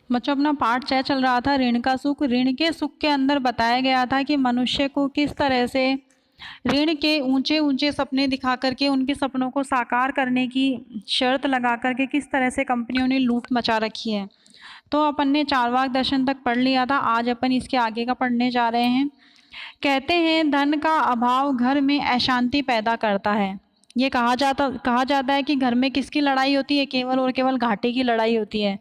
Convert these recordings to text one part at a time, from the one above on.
बच्चों, अपना पाठ चल रहा था ऋण का सुख। ऋण के सुख के अंदर बताया गया था कि मनुष्य को किस तरह से ऋण के ऊंचे ऊंचे सपने दिखा करके उनके सपनों को साकार करने की शर्त लगा करके किस तरह से कंपनियों ने लूट मचा रखी है। तो अपन ने चारवाक दर्शन तक पढ़ लिया था, आज अपन इसके आगे का पढ़ने जा रहे हैं। कहते हैं धन का अभाव घर में अशांति पैदा करता है। ये कहा जाता है कि घर में किसकी लड़ाई होती है? केवल और केवल घाटे की लड़ाई होती है,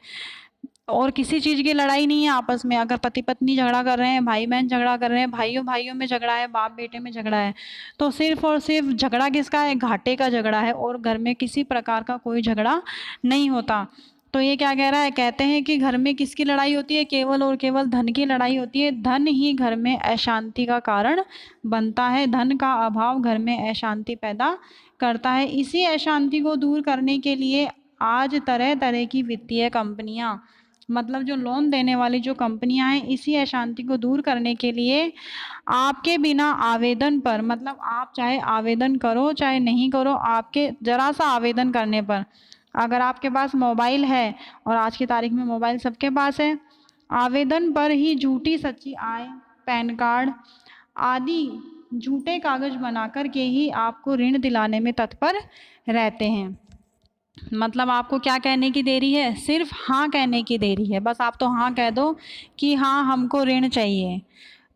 और किसी चीज़ की लड़ाई नहीं है आपस में। अगर पति पत्नी झगड़ा कर रहे हैं, भाई बहन झगड़ा कर रहे हैं, भाइयों भाइयों में झगड़ा है, बाप बेटे में झगड़ा है, तो सिर्फ और सिर्फ झगड़ा किसका है? घाटे का झगड़ा है, और घर में किसी प्रकार का कोई झगड़ा नहीं होता। तो ये क्या कह रहा है? कहते हैं कि घर में किसकी लड़ाई होती है? केवल और केवल धन की लड़ाई होती है। धन ही घर में अशांति का कारण बनता है। धन का अभाव घर में अशांति पैदा करता है। इसी अशांति को दूर करने के लिए आज तरह तरह की वित्तीय कंपनियां, मतलब जो लोन देने वाली जो कंपनियां हैं, इसी अशांति को दूर करने के लिए आपके बिना आवेदन पर, मतलब आप चाहे आवेदन करो चाहे नहीं करो, आपके जरा सा आवेदन करने पर, अगर आपके पास मोबाइल है, और आज की तारीख में मोबाइल सबके पास है, आवेदन पर ही झूठी सच्ची आय, पैन कार्ड आदि झूठे कागज बना कर के ही आपको ऋण दिलाने में तत्पर रहते हैं। मतलब आपको क्या कहने की देरी है? सिर्फ हाँ कहने की देरी है। बस आप तो हाँ कह दो कि हाँ हमको ऋण चाहिए,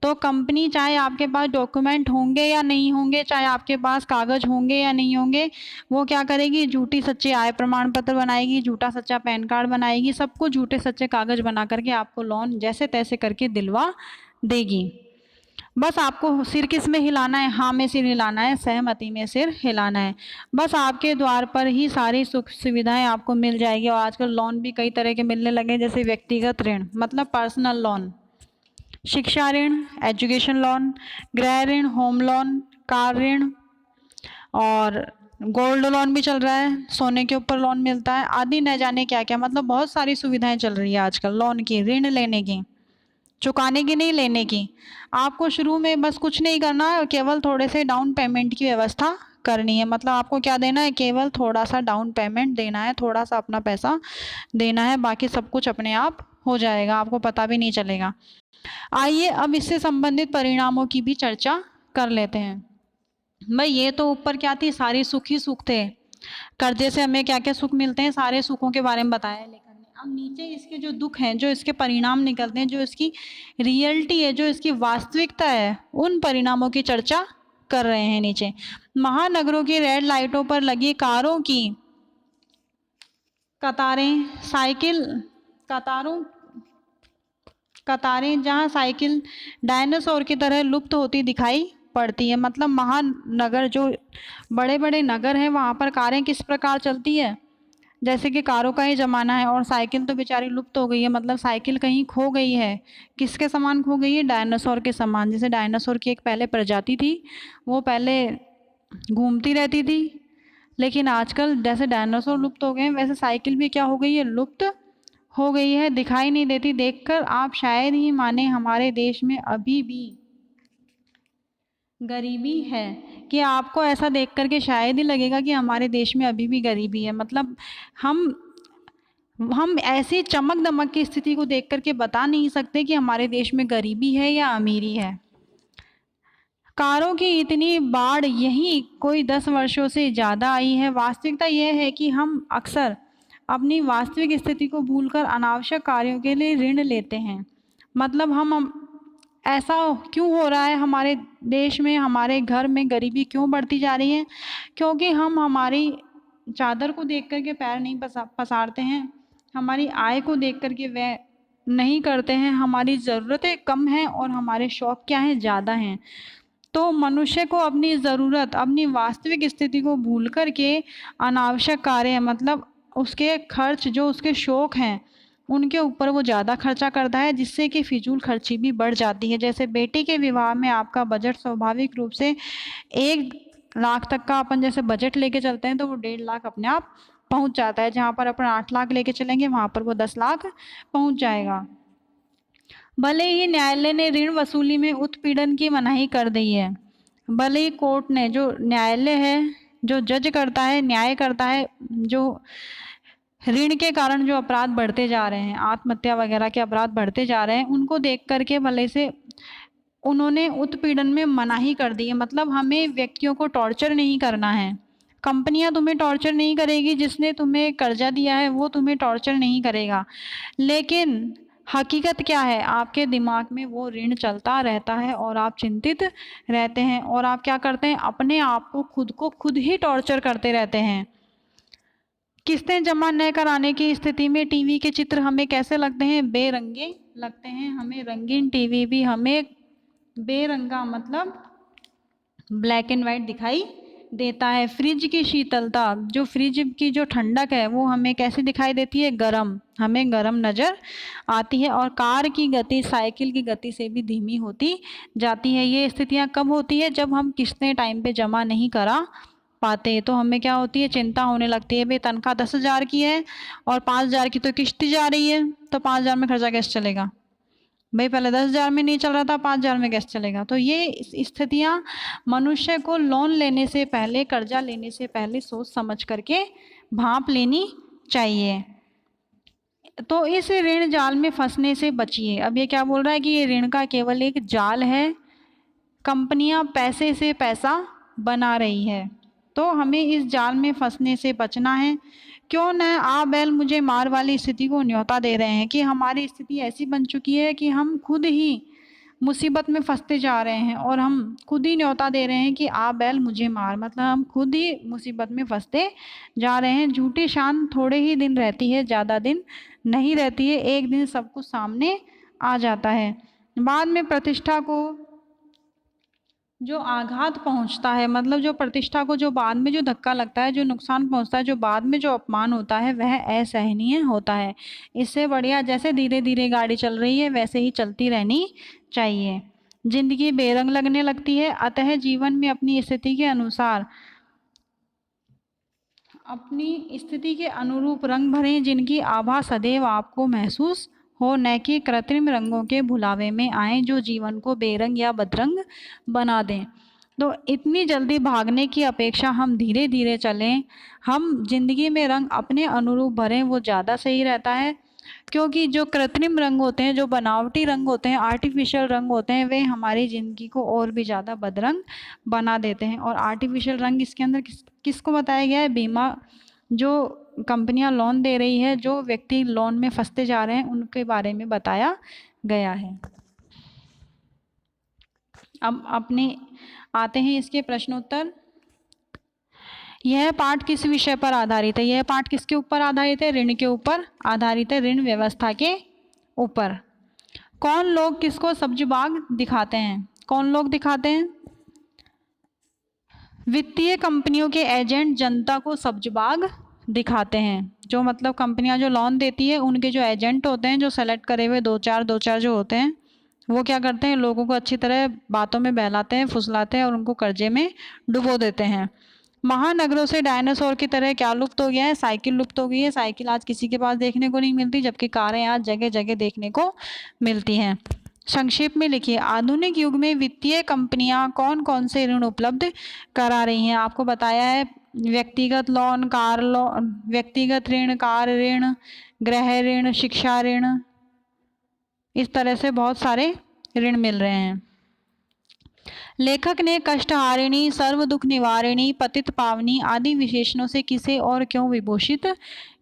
तो कंपनी चाहे आपके पास डॉक्यूमेंट होंगे या नहीं होंगे, चाहे आपके पास कागज होंगे या नहीं होंगे, वो क्या करेगी? झूठी सच्ची आय प्रमाण पत्र बनाएगी, झूठा सच्चा पैन कार्ड बनाएगी, सबको झूठे सच्चे कागज बना करके आपको लोन जैसे तैसे करके दिलवा देगी। बस आपको सिर किस में हिलाना है? हाँ में सिर हिलाना है, सहमति में सिर हिलाना है। बस आपके द्वार पर ही सारी सुख सुविधाएं आपको मिल जाएगी। और आजकल लोन भी कई तरह के मिलने लगे, जैसे व्यक्तिगत ऋण मतलब पर्सनल लोन, शिक्षा ऋण, एजुकेशन लोन, गृह ऋण, होम लोन, कार ऋण, और गोल्ड लोन भी चल रहा है, सोने के ऊपर लोन मिलता है, आदि न जाने क्या क्या। मतलब बहुत सारी सुविधाएं चल रही है आजकल लोन की, ऋण लेने की, चुकाने की नहीं, लेने की। आपको शुरू में बस कुछ नहीं करना है, केवल थोड़े से डाउन पेमेंट की व्यवस्था करनी है। मतलब आपको क्या देना है? केवल थोड़ा सा डाउन पेमेंट देना है, थोड़ा सा अपना पैसा देना है, बाकी सब कुछ अपने आप हो जाएगा, आपको पता भी नहीं चलेगा। आइए अब इससे संबंधित परिणामों की भी चर्चा कर लेते हैं। भाई ये तो ऊपर क्या थी? सारी सुख ही सुख थे। कर्जे से हमें क्या क्या सुख मिलते हैं, सारे सुखों के बारे में बताया लेखक ने। अब नीचे इसके जो दुख हैं, जो इसके परिणाम निकलते हैं, जो इसकी रियलिटी है, जो इसकी वास्तविकता है, उन परिणामों की चर्चा कर रहे हैं नीचे। महानगरों की रेड लाइटों पर लगी कारों की कतारें, कतारें जहाँ साइकिल डायनासोर की तरह लुप्त होती दिखाई पड़ती है। मतलब महानगर, जो बड़े बड़े नगर हैं, वहाँ पर कारें किस प्रकार चलती है? जैसे कि कारों का ही ज़माना है, और साइकिल तो बेचारी लुप्त हो गई है। मतलब साइकिल कहीं खो गई है, किसके समान खो गई है? डायनासोर के समान। जैसे डायनासोर की एक पहले प्रजाति थी, वो पहले घूमती रहती थी, लेकिन आजकल जैसे डायनासोर लुप्त हो गए हैं, वैसे साइकिल भी क्या हो गई है? लुप्त हो गई है, दिखाई नहीं देती। देखकर आप शायद ही माने, हमारे देश में अभी भी गरीबी है। कि आपको ऐसा देख कर के शायद ही लगेगा कि हमारे देश में अभी भी गरीबी है। मतलब हम ऐसी चमक दमक की स्थिति को देख कर के बता नहीं सकते कि हमारे देश में गरीबी है या अमीरी है। कारों की इतनी बाढ़ यही कोई 10 वर्षों से ज़्यादा आई है। वास्तविकता यह है कि हम अक्सर अपनी वास्तविक स्थिति को भूलकर अनावश्यक कार्यों के लिए ऋण लेते हैं। मतलब हम ऐसा क्यों हो रहा है हमारे देश में, हमारे घर में गरीबी क्यों बढ़ती जा रही है? क्योंकि हम हमारी चादर को देख कर के पैर नहीं पसारते हैं, हमारी आय को देख कर के वह नहीं करते हैं, हमारी ज़रूरतें कम हैं और हमारे शौक़ क्या हैं? ज़्यादा हैं। तो मनुष्य को अपनी ज़रूरत, अपनी वास्तविक स्थिति को भूल कर के अनावश्यक कार्य, मतलब उसके खर्च, जो उसके शौक़ हैं, उनके ऊपर वो ज़्यादा खर्चा करता है, जिससे कि फिजूल खर्ची भी बढ़ जाती है। जैसे बेटी के विवाह में आपका बजट स्वाभाविक रूप से 1 लाख तक का अपन जैसे बजट लेके चलते हैं, तो वो 1.5 लाख अपने आप पहुंच जाता है। जहाँ पर अपन 8 लाख लेके चलेंगे, वहाँ पर वो 10 लाख पहुंच जाएगा। भले ही न्यायालय ने ऋण वसूली में उत्पीड़न की मनाही कर दी है, भले ही कोर्ट ने, जो न्यायालय है, जो जज करता है, न्याय करता है, जो ऋण के कारण जो अपराध बढ़ते जा रहे हैं, आत्महत्या वगैरह के अपराध बढ़ते जा रहे हैं, उनको देख करके भले से उन्होंने उत्पीड़न में मनाही कर दी है। मतलब हमें व्यक्तियों को टॉर्चर नहीं करना है। कंपनियां तुम्हें टॉर्चर नहीं करेगी, जिसने तुम्हें कर्जा दिया है वो तुम्हें टॉर्चर नहीं करेगा। लेकिन हकीकत क्या है, आपके दिमाग में वो ऋण चलता रहता है और आप चिंतित रहते हैं और आप क्या करते हैं, अपने आप को खुद ही टॉर्चर करते रहते हैं। किस्तें जमा न कराने की स्थिति में टीवी के चित्र हमें कैसे लगते हैं, बेरंगे लगते हैं हमें। रंगीन टीवी भी हमें बेरंगा मतलब ब्लैक एंड वाइट दिखाई देता है। फ्रिज की शीतलता, जो फ्रिज की जो ठंडक है वो हमें कैसे दिखाई देती है, गरम, हमें गरम नज़र आती है। और कार की गति साइकिल की गति से भी धीमी होती जाती है। ये स्थितियाँ कब होती है, जब हम किस्तें टाइम पे जमा नहीं करा पाते, तो हमें क्या होती है, चिंता होने लगती है। भाई तनख्वाह 10,000 की है और 5,000 की तो किश्त जा रही है, तो 5,000 में खर्चा कैसे चलेगा। भाई पहले 10,000 में नहीं चल रहा था, 5,000 में कैसे चलेगा। तो ये स्थितियाँ मनुष्य को लोन लेने से पहले, कर्जा लेने से पहले सोच समझ करके भांप लेनी चाहिए। तो इस ऋण जाल में फंसने से बचिए। अब ये क्या बोल रहा है कि ये ऋण का केवल एक जाल है, कंपनियां पैसे से पैसा बना रही है, तो हमें इस जाल में फंसने से बचना है। क्यों न आ बैल मुझे मार वाली स्थिति को न्योता दे रहे हैं कि हमारी स्थिति ऐसी बन चुकी है कि हम खुद ही मुसीबत में फंसते जा रहे हैं और हम खुद ही न्योता दे रहे हैं कि आ बैल मुझे मार, मतलब हम खुद ही मुसीबत में फंसते जा रहे हैं। झूठी शान थोड़े ही दिन रहती है, ज़्यादा दिन नहीं रहती है। एक दिन सब कुछ सामने आ जाता है। बाद में प्रतिष्ठा को जो आघात पहुंचता है, मतलब जो प्रतिष्ठा को जो बाद में जो धक्का लगता है, जो नुकसान पहुंचता है, जो बाद में जो अपमान होता है, वह असहनीय होता है। इससे बढ़िया जैसे धीरे धीरे गाड़ी चल रही है वैसे ही चलती रहनी चाहिए। जिंदगी बेरंग लगने लगती है, अतः जीवन में अपनी स्थिति के अनुसार, अपनी स्थिति के अनुरूप रंग भरें, जिनकी आभा सदैव आपको महसूस हो, न कि कृत्रिम रंगों के भुलावे में आए जो जीवन को बेरंग या बदरंग बना दें। तो इतनी जल्दी भागने की अपेक्षा हम धीरे धीरे चलें, हम जिंदगी में रंग अपने अनुरूप भरें, वो ज़्यादा सही रहता है। क्योंकि जो कृत्रिम रंग होते हैं, जो बनावटी रंग होते हैं, आर्टिफिशियल रंग होते हैं, वे हमारी ज़िंदगी को और भी ज़्यादा बदरंग बना देते हैं। और आर्टिफिशियल रंग इसके अंदर किसको बताया गया है, बीमा, जो कंपनियां लोन दे रही है, जो व्यक्ति लोन में फंसते जा रहे हैं, उनके बारे में बताया गया है। अब अपने आते हैं इसके प्रश्नोत्तर। यह पाठ किस विषय पर आधारित है, यह पाठ किसके ऊपर आधारित है, ऋण के ऊपर आधारित है, ऋण व्यवस्था के ऊपर। कौन लोग किसको सब्ज़बाग दिखाते हैं, कौन लोग दिखाते हैं, वित्तीय कंपनियों के एजेंट जनता को सब्ज़बाग दिखाते हैं। जो मतलब कंपनियां जो लोन देती है, उनके जो एजेंट होते हैं, जो सेलेक्ट करे हुए दो चार जो होते हैं, वो क्या करते हैं, लोगों को अच्छी तरह बातों में बहलाते हैं, फुसलाते हैं और उनको कर्जे में डुबो देते हैं। महानगरों से डायनासोर की तरह क्या लुप्त हो गया है, साइकिल लुप्त हो गई है। साइकिल आज किसी के पास देखने को नहीं मिलती, जबकि कारें आज जगह जगह देखने को मिलती हैं। संक्षेप में लिखिए, आधुनिक युग में वित्तीय कंपनियां कौन कौन से ऋण उपलब्ध करा रही हैं। आपको बताया है, व्यक्तिगत लोन, कार लोन, व्यक्तिगत ऋण, कार ऋण, गृह ऋण, शिक्षा ऋण, इस तरह से बहुत सारे ऋण मिल रहे हैं। लेखक ने कष्टहारिणी, सर्व दुख निवारिणी, पतित पावनी आदि विशेषणों से किसे और क्यों विभूषित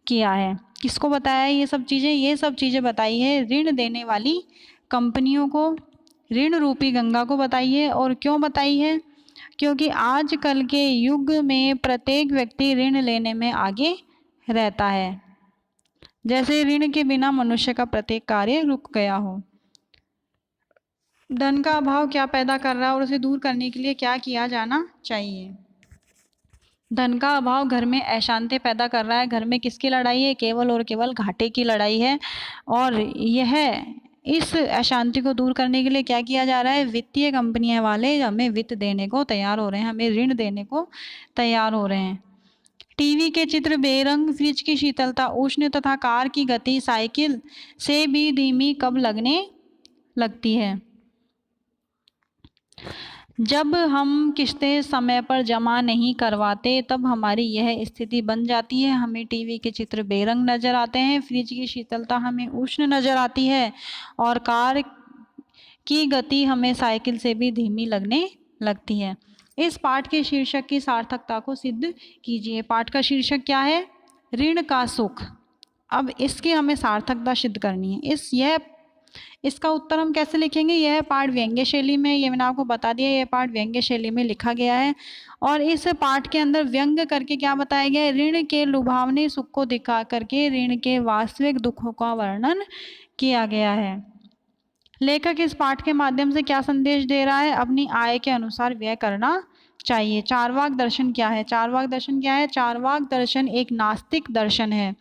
किया है, किसको बताया है ये सब चीज़ें, ये सब चीज़ें बताई है ऋण देने वाली कंपनियों को, ऋण रूपी गंगा को बताई है। और क्यों बताई है, क्योंकि आजकल के युग में प्रत्येक व्यक्ति ऋण लेने में आगे रहता है। जैसे ऋण के बिना मनुष्य का प्रत्येक कार्य रुक गया हो। धन का अभाव क्या पैदा कर रहा है और उसे दूर करने के लिए क्या किया जाना चाहिए। धन का अभाव घर में अशांति पैदा कर रहा है। घर में किसकी लड़ाई है, केवल और केवल घाटे की लड़ाई है। और यह इस अशांति को दूर करने के लिए क्या किया जा रहा है, वित्तीय कंपनियां वाले हमें वित्त देने को तैयार हो रहे हैं, हमें ऋण देने को तैयार हो रहे हैं। टीवी के चित्र बेरंग, फ्रिज की शीतलता उष्ण तथा कार की गति साइकिल से भी धीमी कब लगने लगती है। जब हम किस्तें समय पर जमा नहीं करवाते तब हमारी यह स्थिति बन जाती है। हमें टीवी के चित्र बेरंग नज़र आते हैं, फ्रिज की शीतलता हमें उष्ण नज़र आती है और कार की गति हमें साइकिल से भी धीमी लगने लगती है। इस पाठ के शीर्षक की सार्थकता को सिद्ध कीजिए। पाठ का शीर्षक क्या है? ऋण का सुख। अब इसकी हमें सार्थकता सिद्ध करनी है। इसका उत्तर हम कैसे लिखेंगे? यह पाठ व्यंग्य शैली में, ये मैंने आपको बता दिया, यह पाठ व्यंग्य शैली में लिखा गया है और इस पाठ के अंदर व्यंग्य करके क्या बताया गया है? ऋण के लुभावने सुख को दिखा करके ऋण के वास्तविक दुखों का वर्णन किया गया है। लेखक इस पाठ के माध्यम से क्या संदेश दे रहा है? अपनी आय के अनुसार व्यय करना चाहिए। चारवाक दर्शन क्या है? चारवाक दर्शन क्या है? चारवाक दर्शन एक नास्तिक दर्शन है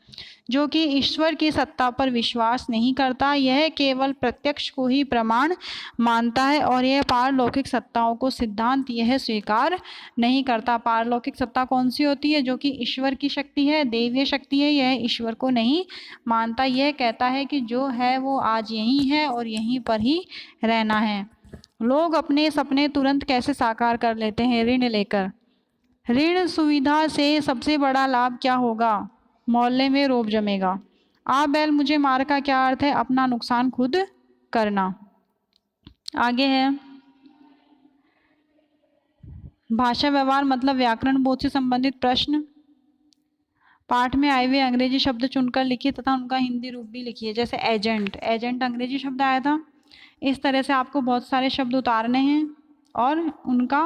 जो कि ईश्वर की सत्ता पर विश्वास नहीं करता। यह केवल प्रत्यक्ष को ही प्रमाण मानता है और यह पारलौकिक सत्ताओं को सिद्धांत यह स्वीकार नहीं करता। पारलौकिक सत्ता कौन सी होती है? जो कि ईश्वर की शक्ति है, दैवीय शक्ति है, यह ईश्वर को नहीं मानता। यह कहता है कि जो है वो आज यहीं है और यहीं पर ही रहना है। लोग अपने सपने तुरंत कैसे साकार कर लेते हैं? ऋण लेकर। ऋण सुविधा से सबसे बड़ा लाभ क्या होगा? मोहल्ले में रोब जमेगा। आ बैल मुझे मार का क्या अर्थ है? अपना नुकसान खुद करना। आगे है भाषा व्यवहार मतलब व्याकरण बोध से संबंधित प्रश्न। पाठ में आए हुए अंग्रेजी शब्द चुनकर लिखिए तथा उनका हिंदी रूप भी लिखिए। जैसे एजेंट, एजेंट अंग्रेजी शब्द आया था। इस तरह से आपको बहुत सारे शब्द उतारने हैं और उनका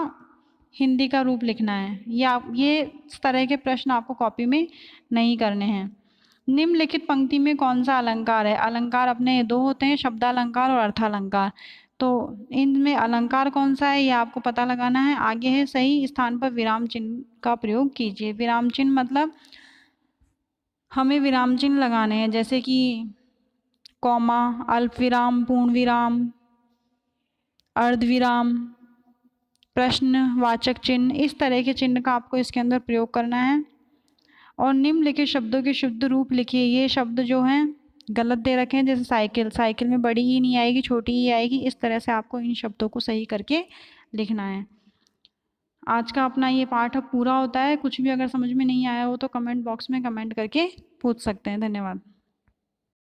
हिंदी का रूप लिखना है। ये इस तरह के प्रश्न आपको कॉपी में नहीं करने हैं। निम्नलिखित पंक्ति में कौन सा अलंकार है? अलंकार अपने दो होते हैं, शब्दालंकार और अर्थालंकार। तो इनमें अलंकार कौन सा है ये आपको पता लगाना है। आगे है सही स्थान पर विराम चिन्ह का प्रयोग कीजिए। विराम चिन्ह मतलब हमें विराम चिन्ह लगाने हैं, जैसे कि कॉमा, अल्प विराम, पूर्ण विराम, अर्धविराम, प्रश्नवाचक चिन्ह, इस तरह के चिन्ह का आपको इसके अंदर प्रयोग करना है। और निम्नलिखित शब्दों के शुद्ध रूप लिखिए। ये शब्द जो हैं गलत दे रखे हैं, जैसे साइकिल, साइकिल में बड़ी ही नहीं आएगी, छोटी ही आएगी। इस तरह से आपको इन शब्दों को सही करके लिखना है। आज का अपना ये पाठ अब पूरा होता है। कुछ भी अगर समझ में नहीं आया हो तो कमेंट बॉक्स में कमेंट करके पूछ सकते हैं। धन्यवाद।